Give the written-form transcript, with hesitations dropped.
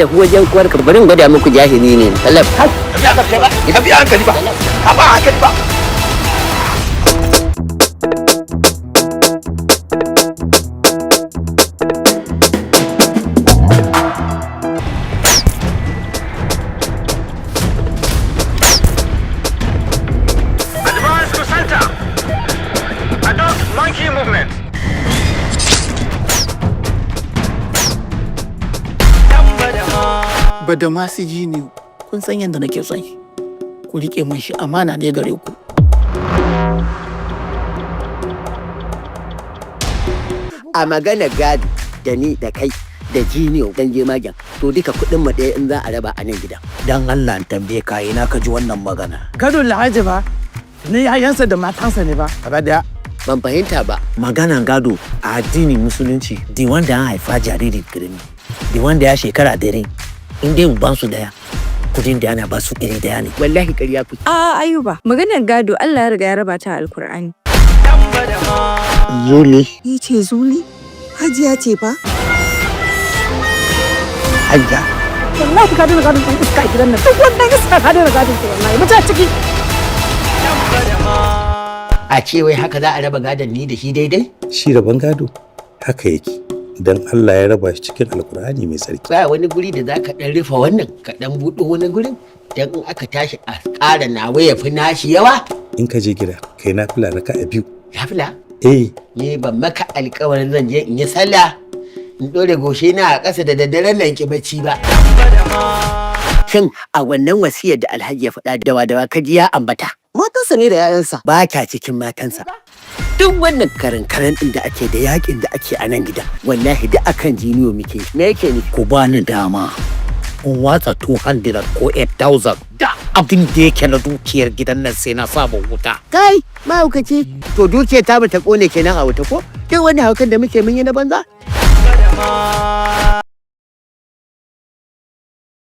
tafi wajen kuwar ka bari gwada muku jahili ne talab ka biya hankali ba ka ba hankali ba Advance to center. Adopt monkey movement. Badamasi jini kun san yadda nake son shi. Ku rike mun shi amana ne gare ku. a magana gado da ni da kai da jiniyo dan je magen to duka kuɗin mu ɗaya in za a raba a nan gidan Dan Allah in tambaye ka ina ka ji wannan magana. Gado Alhaji ba, ni yayansa da matansa ne ba. Gaba daya. ban fahimta ba Maganan gado a addinin musulunci, di wanda an haifa jariri kirimi, di wanda ya shekara dare, in dai uban su daya, kudin da yana ba su iri daya ne. wallahi ƙarya ku Ayuba, maganar gado Allah ya riga ya raba ta a Alkur'ani. Zuli. Ni ce Zuli? Hajiya ce fa? Hajja. Wallahi ka dena gadon ɗan iska a gidan nan. Duk wannan iska ka dena gadon ta wallahi. Mace a ciki. a ce wai haka za a raba gadon ni da shi daidai Shi rabon gado haka yake idan Allah ya raba shi cikin alkur'ani mai tsarki. ba wani guri da za ka ɗan rufe wannan ka ɗan buɗe wani gurin dan in aka tashi a ƙara nawa ya fi nashi yawa In ka je gida kai na fila raka a biyu. ya fila Eh, ni ban maka alƙawarin zan je in yi sallah in ɗore goshe na a ƙasa da daddaren nan ki bacci ba shin a wannan wasiyar da alhaji ya faɗa dawa ka ji ya ambata Matansa ne da 'ya'yansa. ba ta cikin matansa duk wannan karan din da ake da yakin da ake a nan gida wallahi duk akan jiniyo muke me yake ni Ku bani dama. In watsa 200 ko 8,000 da abin da yake na dukiyar gidan nan sai na samu wuta. kai mahaukaci to dukiyar ta bata kone kenan a wuta ko duk wani haukan da muke mun yi na banza